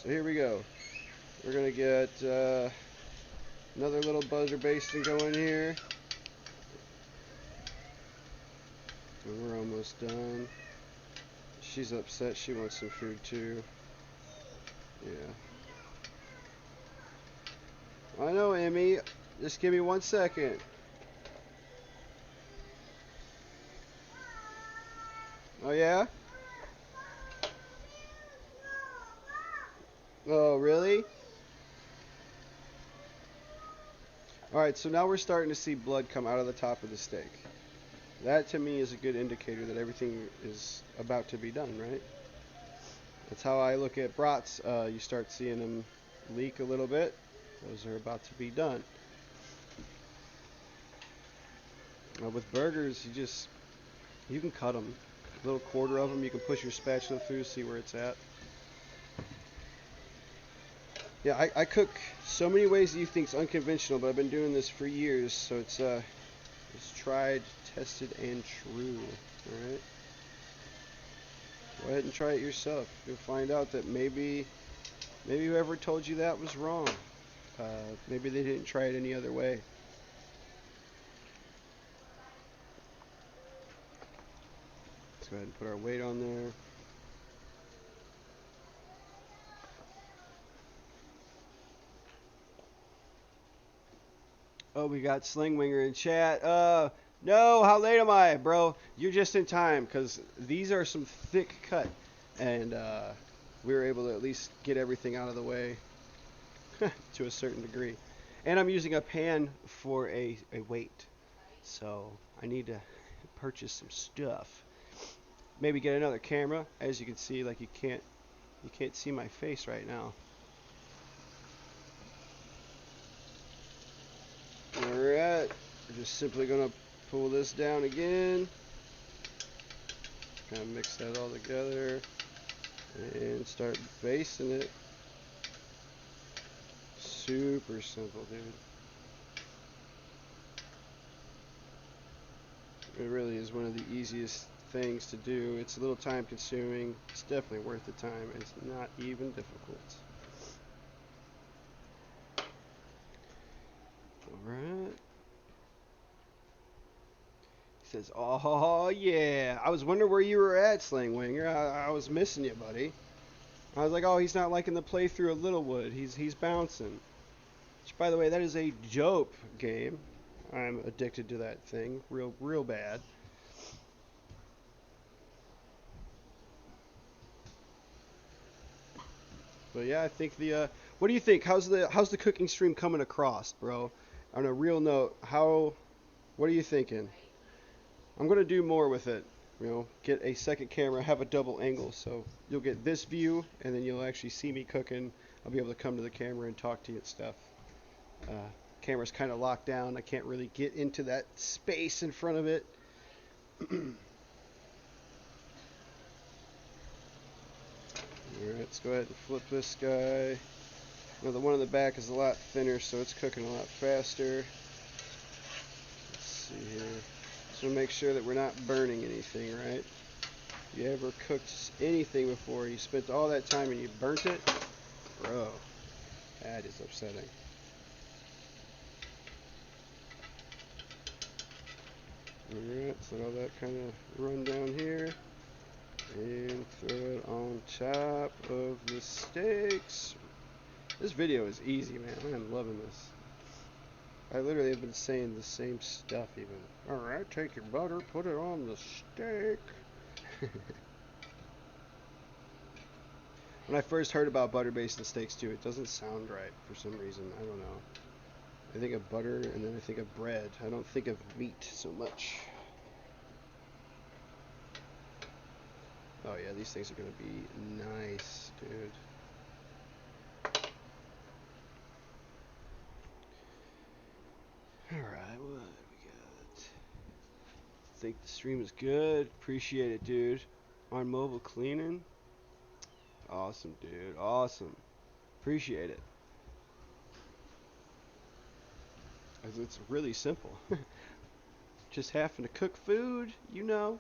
So here we go. We're gonna get another little butter-basted going here. And we're almost done. She's upset. She wants some food too. Yeah. I know, Emmy. Just give me 1 second. Oh, yeah? Oh, really? Alright, so now we're starting to see blood come out of the top of the steak. That to me is a good indicator that everything is about to be done, right? That's how I look at brats. You start seeing them leak a little bit. Those are about to be done. With burgers, you can cut them. A little quarter of them, you can push your spatula through, see where it's at. Yeah, I cook so many ways that you think is unconventional, but I've been doing this for years, so it's tried, tested, and true. All right. Go ahead and try it yourself. You'll find out that maybe whoever told you that was wrong. Maybe they didn't try it any other way. Let's go ahead and put our weight on there. Oh, we got Slingwinger in chat. No, how late am I, bro? You're just in time, because these are some thick cut. And we were able to at least get everything out of the way to a certain degree. And I'm using a pan for a weight. So I need to purchase some stuff. Maybe get another camera. As you can see, like you can't see my face right now. Alright. We're just simply gonna pull this down again. Kind of mix that all together and start basting it. Super simple, dude. It really is one of the easiest things to do. It's a little time consuming. It's definitely worth the time. It's not even difficult. Alright. He says, oh yeah. I was wondering where you were at, Slingwinger. I was missing you, buddy. I was like, oh, he's not liking the playthrough of Littlewood. He's bouncing. Which, by the way, that is a dope game. I'm addicted to that thing, real bad. But yeah, I think what do you think? How's the cooking stream coming across, bro? On a real note, what are you thinking? I'm gonna do more with it. Get a second camera, have a double angle, so you'll get this view, and then you'll actually see me cooking. I'll be able to come to the camera and talk to you and stuff. Camera's kind of locked down. I can't really get into that space in front of it. Alright, let's go ahead and flip this guy. The one in the back is a lot thinner, so it's cooking a lot faster. Let's see here. So make sure that we're not burning anything, right? You ever cooked anything before, you spent all that time and you burnt it? Bro, that is upsetting. Alright, so let all that kind of run down here. And throw it on top of the steaks. This video is easy, man. I'm loving this. I literally have been saying the same stuff even. Alright, take your butter, put it on the steak. When I first heard about butter-basted steaks too, it doesn't sound right for some reason. I don't know. I think of butter and then I think of bread. I don't think of meat so much. Oh yeah, these things are gonna be nice, dude. Alright, what we got? Think the stream is good. Appreciate it, dude. On mobile cleaning. Awesome, dude. Awesome. Appreciate it. As it's really simple. Just having to cook food, you know.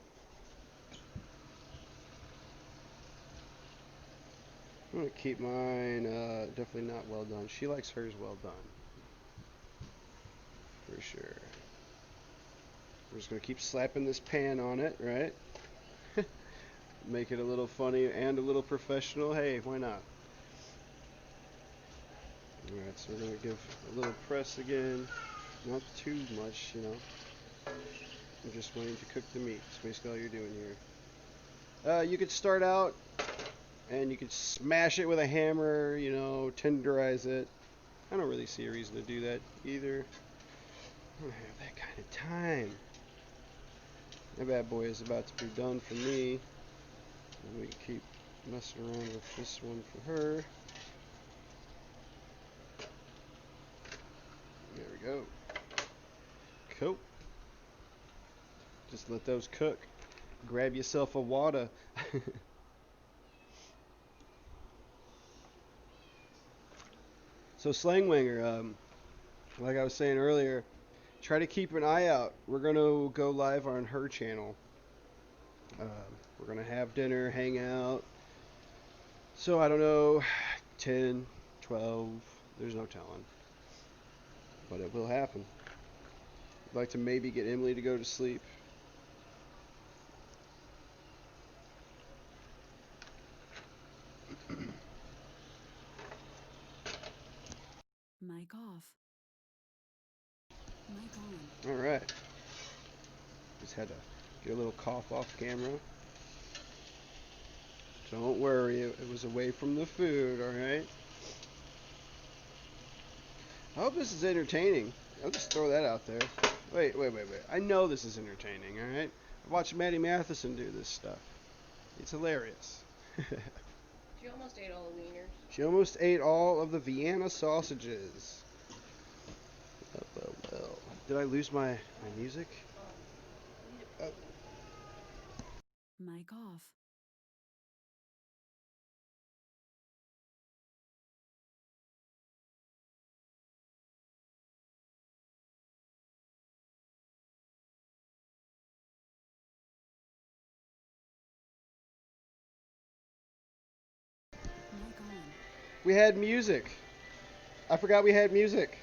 I'm gonna keep mine definitely not well done. She likes hers well done. For sure. We're just gonna keep slapping this pan on it, right? Make it a little funny and a little professional. Hey, why not? Alright, so we're gonna give a little press again. Not too much, you know. I'm just waiting to cook the meat. That's basically all you're doing here. You could start out and you could smash it with a hammer, you know, tenderize it. I don't really see a reason to do that either. I don't have that kind of time. That bad boy is about to be done for me. And we keep messing around with this one for her. There we go. Cool. Just let those cook. Grab yourself a water. So Slangwanger, like I was saying earlier, try to keep an eye out. We're going to go live on her channel. We're going to have dinner, hang out. So I don't know, 10, 12, there's no telling. But it will happen. I'd like to maybe get Emily to go to sleep. Mic off. Mic on. Alright. Just had to get a little cough off camera. Don't worry, it was away from the food, alright? I hope this is entertaining. I'll just throw that out there. Wait. I know this is entertaining, alright? I watched Maddie Matheson do this stuff. It's hilarious. She almost ate all the wieners. She almost ate all of the Vienna sausages. Well. Did I lose my music? Oh. Mic off. Mic on. We had music. I forgot we had music.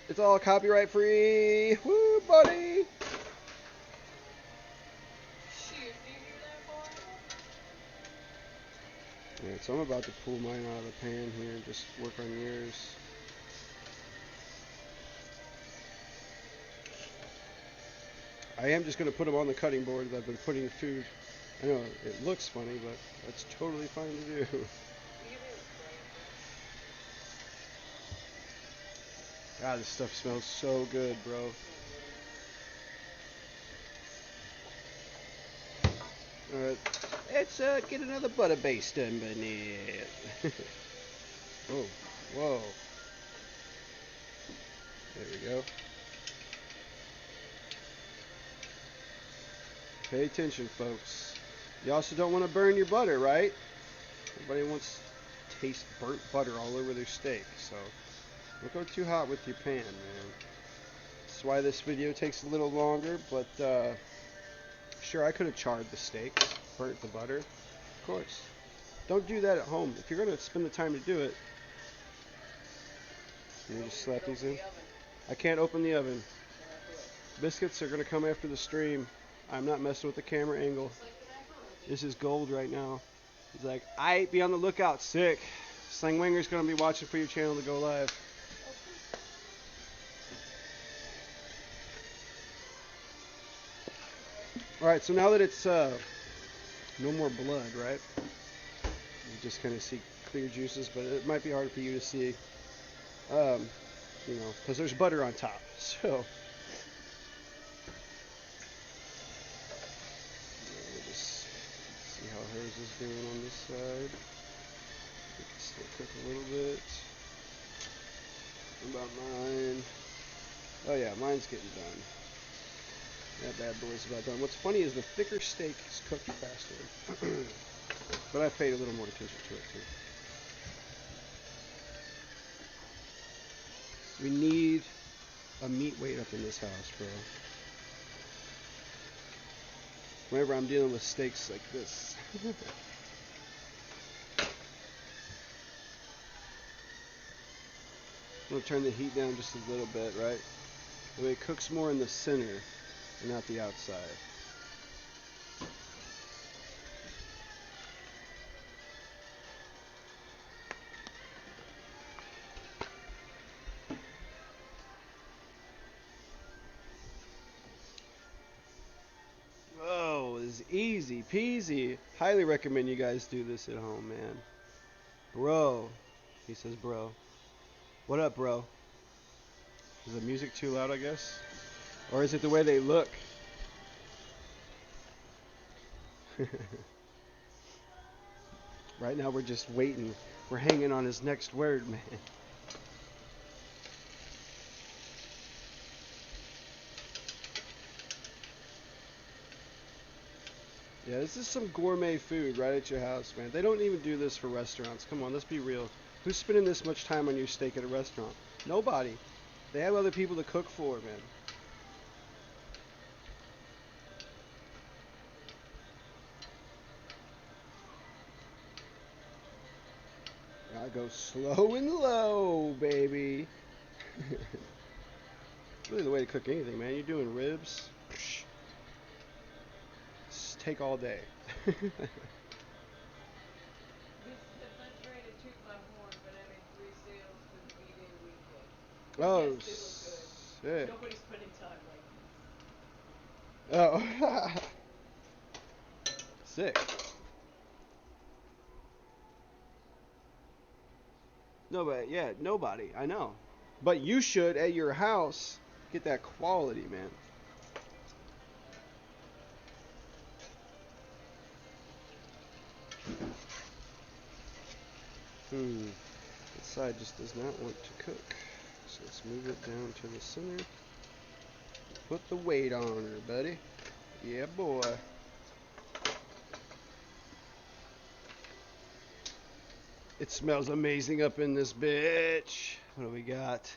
It's all copyright free. Woo, buddy. Shoot, do you hear that, boy? Yeah, so I'm about to pull mine out of the pan here and just work on yours. I am just going to put them on the cutting board that I've been putting food. I know it looks funny, but that's totally fine to do. God, this stuff smells so good, bro. Alright, let's get another Butter-Basted in it. Oh, whoa. There we go. Pay attention, folks. You also don't want to burn your butter, right? Everybody wants to taste burnt butter all over their steak, so don't go too hot with your pan, man. That's why this video takes a little longer, but sure, I could have charred the steak, burnt the butter. Of course. Don't do that at home. If you're going to spend the time to do it, you just slap these in. I can't open the oven. Biscuits are going to come after the stream. I'm not messing with the camera angle. This is gold right now. He's like, aight, be on the lookout. Sick. Slangwanger's going to be watching for your channel to go live. Alright, so now that it's no more blood, right? You just kind of see clear juices, but it might be hard for you to see, you know, because there's butter on top. So, we'll just see how hers is doing on this side. We can still cook a little bit. What about mine? Oh yeah, mine's getting done. That bad boy's about done. What's funny is the thicker steak is cooked faster. But I've paid a little more attention to it too. We need a meat weight up in this house, bro. whenever I'm dealing with steaks like this. I'm going to turn the heat down just a little bit, right? The way it cooks more in the center and not the outside. Oh, this is easy peasy. Highly recommend you guys do this at home, man. Bro. He says, bro. What up, bro? Is the music too loud, I guess? Or is it the way they look? Right now we're just waiting. We're hanging on his next word, man. Yeah, this is some gourmet food right at your house, man. They don't even do this for restaurants. Come on, let's be real. Who's spending this much time on your steak at a restaurant? Nobody. They have other people to cook for, man. Gotta go slow and low, baby. Really the way to cook anything, man. You're doing ribs. Just take all day. Not trying to toot my horn, but having 3 sales for the B-Day weekend. Oh, Yes, they look good. sick. Nobody's spending time like me. Oh, sick. No, but yeah, nobody. I know. But you should at your house get that quality, man. This side just does not want to cook. So let's move it down to the center. Put the weight on her, buddy. Yeah, boy. It smells amazing up in this bitch. What do we got?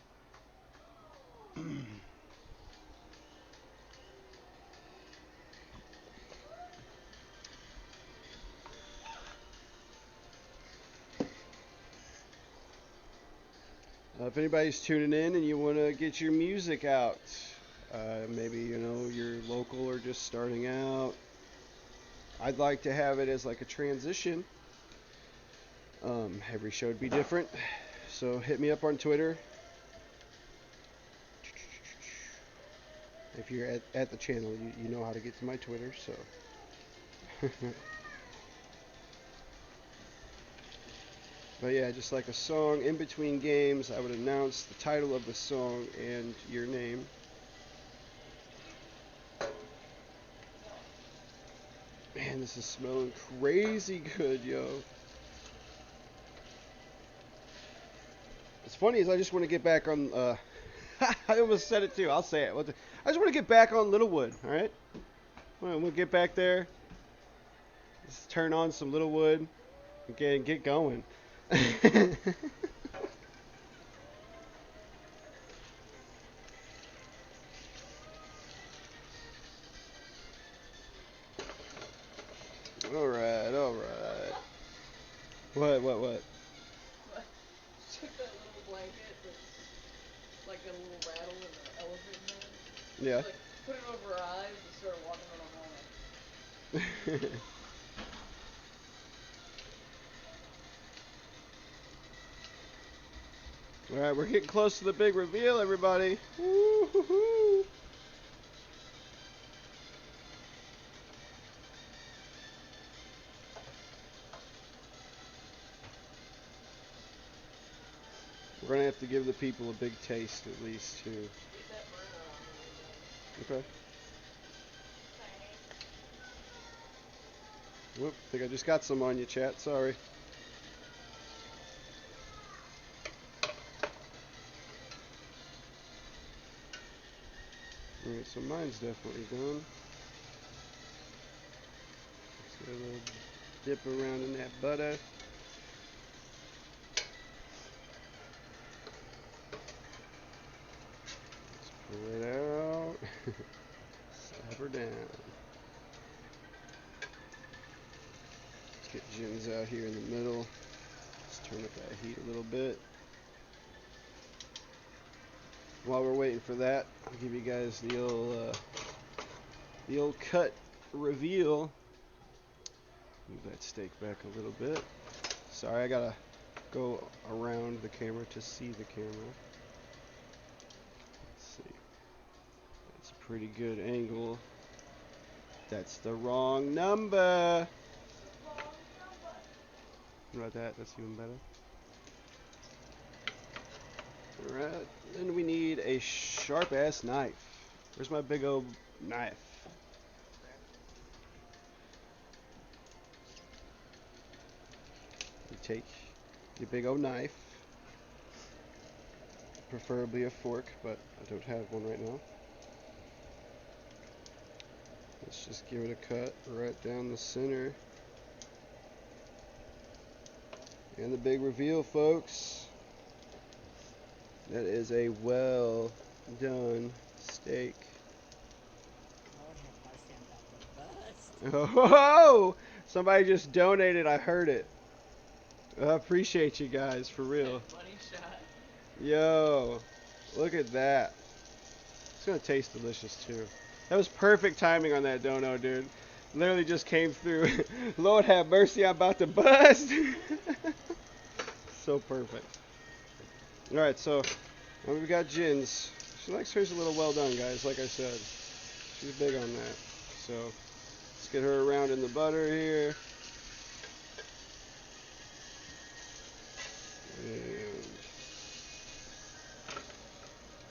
If anybody's tuning in and you want to get your music out, maybe you're local or just starting out, I'd like to have it as like a transition. Every show would be different, so hit me up on Twitter. If you're at the channel, you know how to get to my Twitter, so. But yeah, just like a song in between games, I would announce the title of the song and your name. Man, this is smelling crazy good, yo. What's funny is I just want to get back on. I almost said it too. I'll say it. I just want to get back on Littlewood. All right. We'll get back there. Just turn on some Littlewood. And get going. All right. All right. What? Took that little blanket that's like got a little rattle and an elephant head. Yeah. Like, put it over her eyes and started walking on a hallway. All right, we're getting close to the big reveal, everybody. Woo-hoo-hoo. We're gonna have to give the people a big taste at least too. Get that burner on when you're done. Okay. Whoop, think I just got some on you, chat. Sorry. Alright, so mine's definitely done. Let's get a little dip around in that butter. Let's pull it out. Slap her down. Get Jins out here in the middle. Let's turn up that heat a little bit. While we're waiting for that, I'll give you guys the old cut reveal. Move that steak back a little bit. Sorry, I gotta go around the camera to see the camera. Let's see. That's a pretty good angle. That's the wrong number. What about that? That's even better. Alright, then we need a sharp ass knife. Where's my big old knife? You take your big old knife, preferably a fork, but I don't have one right now. Let's just give it a cut right down the center. And the big reveal, folks. That is a well done steak. Oh, somebody just donated. I heard it. I appreciate you guys, for real. Money shot. Yo, look at that. It's gonna taste delicious too. That was perfect timing on that dono, dude. Literally just came through. Lord have mercy, I'm about to bust. So perfect. Alright, so we got Jins. She likes hers a little well done, guys, like I said. She's big on that. So let's get her around in the butter here. And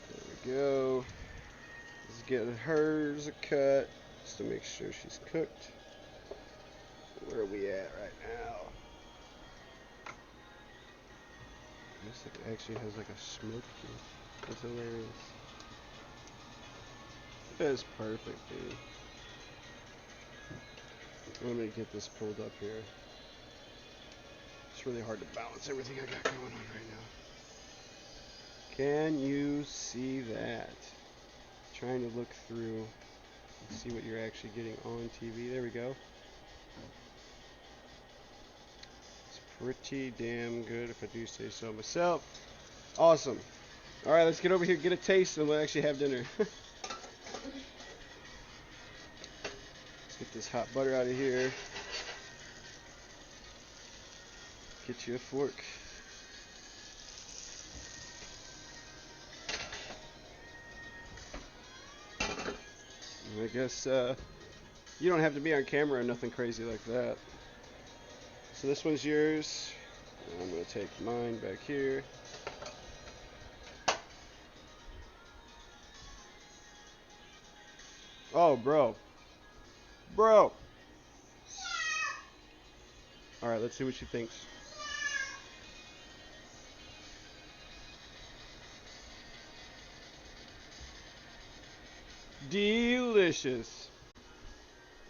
there we go. Let's get hers a cut just to make sure she's cooked. Where are we at right now? Looks like it actually has like a smoke here. That's hilarious. That's perfect, dude. Let me get this pulled up here. It's really hard to balance everything I got going on right now. Can you see that? Trying to look through and see what you're actually getting on TV. There we go. It's pretty damn good, if I do say so myself. Awesome. Alright, let's get over here, get a taste, and we'll actually have dinner. Let's get this hot butter out of here. Get you a fork. I guess you don't have to be on camera or nothing crazy like that. So this one's yours. I'm going to take mine back here. Oh, bro. Bro. Alright, let's see what she thinks. Delicious.